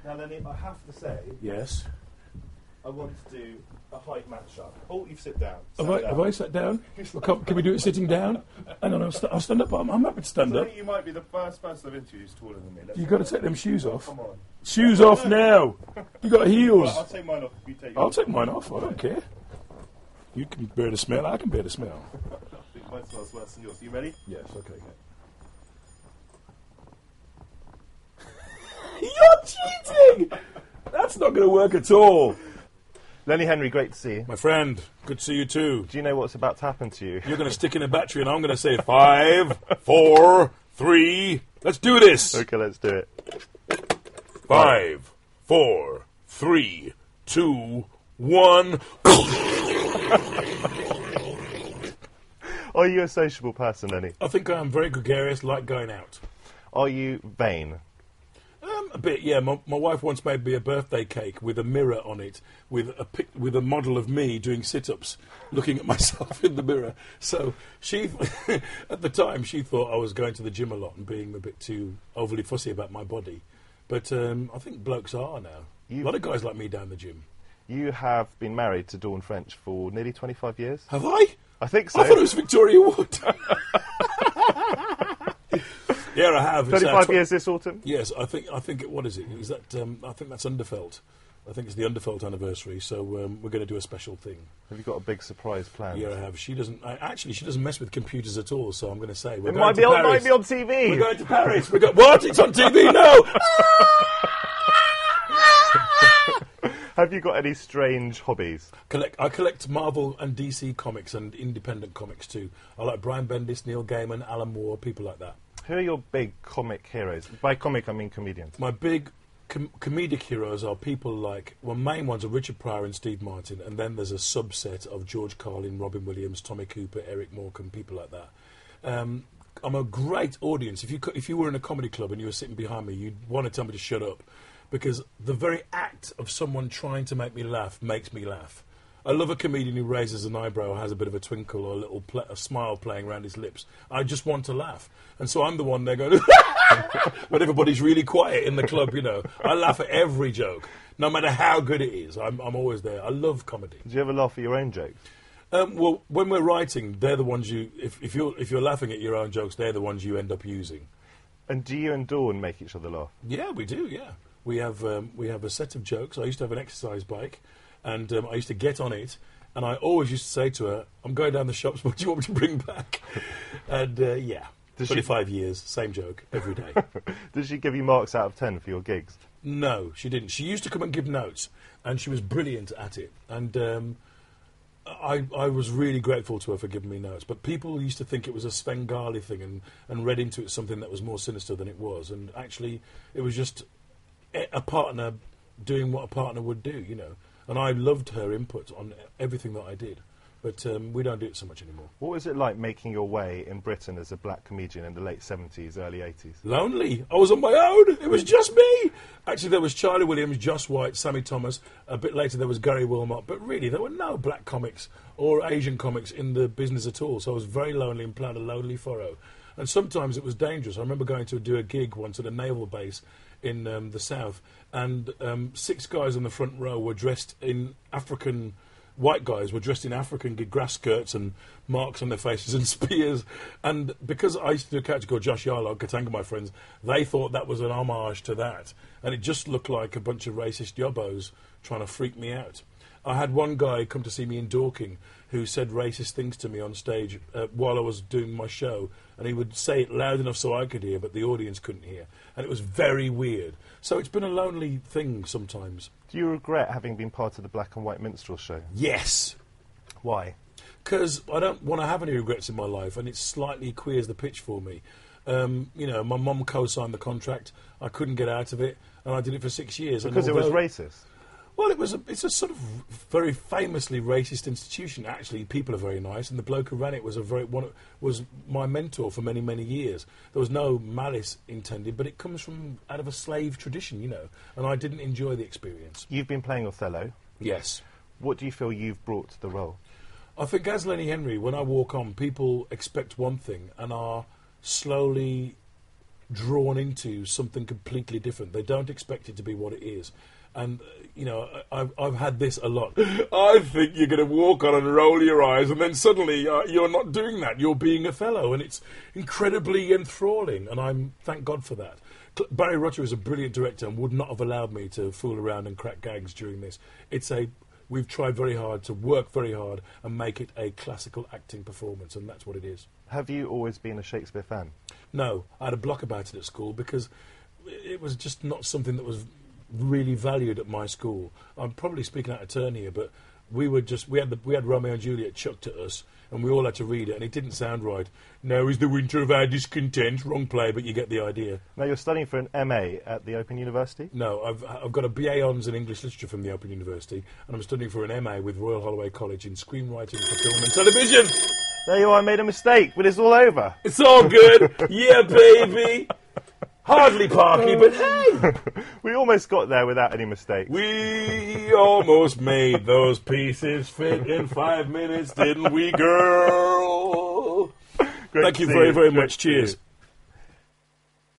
Now, Lenny, I have to say, Yes. I want to do a height match-up. Oh, you've sit down. Have I sat down? Can we do it sitting down? Hang on, I'll stand up. I'm happy to stand I up. think you might be the first person I've interviewed who's taller than me. You've got to take them shoes off. Come on. Shoes off now. You got heels. Right, I'll take mine off if you take yours. I'll take mine off. I don't care. You can bear the smell. I can bear the smell. I think mine smells worse than yours. You ready? Yes. Okay. You're cheating. That's not going to work at all. Lenny Henry, great to see you. My friend, good to see you too. Do you know what's about to happen to you? You're going to stick in a battery and I'm going to say 5, 4, 3. Let's do this. Okay, let's do it. 5, 4, 3, 2, 1. Are you a sociable person, Lenny? I think I am very gregarious, like going out. Are you vain? A bit, yeah. My wife once made me a birthday cake with a mirror on it, with a model of me doing sit-ups, looking at myself in the mirror. So she, at the time, she thought I was going to the gym a lot and being a bit too overly fussy about my body. But I think blokes are now. A lot of guys like me down the gym. You have been married to Dawn French for nearly 25 years. Have I? I think so. I thought it was Victoria Wood. Yeah, I have. 25 years this autumn? Yes, I think. What is it? Is that? I think that's Underfelt. I think it's the Underfelt anniversary. So we're going to do a special thing. Have you got a big surprise planned? Yeah, I have. She doesn't. Actually, she doesn't mess with computers at all. So I'm going to say it might be on TV. We're going to Paris. What? It's on TV? No. Have you got any strange hobbies? I collect Marvel and DC comics and independent comics too. I like Brian Bendis, Neil Gaiman, Alan Moore, people like that. Who are your big comic heroes? By comic, I mean comedians. My big comedic heroes are people like... Well, main ones are Richard Pryor and Steve Martin, and then there's a subset of George Carlin, Robin Williams, Tommy Cooper, Eric Morecambe, people like that. I'm a great audience. If you were in a comedy club and you were sitting behind me, you'd want to tell me to shut up, because the very act of someone trying to make me laugh makes me laugh. I love a comedian who raises an eyebrow, has a bit of a twinkle or a smile playing around his lips. I just want to laugh. And so I'm the one there going, but everybody's really quiet in the club, you know. I laugh at every joke, no matter how good it is. I'm always there. I love comedy. Do you ever laugh at your own jokes? Well, when we're writing, they're the ones if you're laughing at your own jokes, they're the ones you end up using. And do you and Dawn make each other laugh? Yeah, we do, yeah. We have a set of jokes. I used to have an exercise bike, and I used to get on it, and I always used to say to her, I'm going down the shops, what do you want me to bring back? And, yeah, 25 years, same joke, every day. Does she give you marks out of 10 for your gigs? No, she didn't. She used to come and give notes, and she was brilliant at it. And I was really grateful to her for giving me notes. But people used to think it was a Svengali thing and read into it something that was more sinister than it was. And actually, it was just a partner doing what a partner would do, you know. And I loved her input on everything that I did. But we don't do it so much anymore. What was it like making your way in Britain as a black comedian in the late 70s, early 80s? Lonely. I was on my own. It was just me. Actually, there was Charlie Williams, Joss White, Sammy Thomas. A bit later, there was Gary Wilmot. But really, there were no black comics or Asian comics in the business at all. So I was very lonely and plowed a lonely furrow. And sometimes it was dangerous. I remember going to do a gig once at a naval base in the south, and 6 guys on the front row were dressed in African... White guys were dressed in African grass skirts and marks on their faces and spears. And because I used to do a character called Josh Yarlock, Katanga, my friends, they thought that was an homage to that. And it just looked like a bunch of racist yobbos trying to freak me out. I had one guy come to see me in Dorking who said racist things to me on stage while I was doing my show. And he would say it loud enough so I could hear, but the audience couldn't hear. And it was very weird. So it's been a lonely thing sometimes. Do you regret having been part of the Black and White Minstrel Show? Yes. Why? Because I don't want to have any regrets in my life, and it slightly queers the pitch for me. You know, my mum co-signed the contract. I couldn't get out of it, and I did it for 6 years. Because it was racist? Well, it's a sort of very famously racist institution. Actually, people are very nice, and the bloke who ran it was was my mentor for many, many years. There was no malice intended, but it comes from out of a slave tradition, you know, and I didn't enjoy the experience. You've been playing Othello. Yes. What do you feel you've brought to the role? I think as Lenny Henry, when I walk on, people expect one thing and are slowly drawn into something completely different. They don't expect it to be what it is. And, I've had this a lot. I think you're going to walk on and roll your eyes, and then suddenly you're not doing that. You're being Othello, and it's incredibly enthralling, and thank God for that. Barry Rutter is a brilliant director and would not have allowed me to fool around and crack gags during this. We've tried very hard to work very hard and make it a classical acting performance, and that's what it is. Have you always been a Shakespeare fan? No, I had a block about it at school because it was just not something that was really valued at my school. I'm probably speaking out of turn here, but we had Romeo and Juliet chucked at us, and we all had to read it, and it didn't sound right. Now is the winter of our discontent. Wrong play, but you get the idea. Now you're studying for an MA at the Open University? No, I've got a BA Honours in English Literature from the Open University, and I'm studying for an MA with Royal Holloway College in screenwriting for film and television. There you are, I made a mistake, but it's all over. It's all good. Yeah, baby. Hardly Parky, but hey! We almost got there without any mistakes. We almost made those pieces fit in 5 minutes, didn't we, girl? Thank you very, very much. Cheers.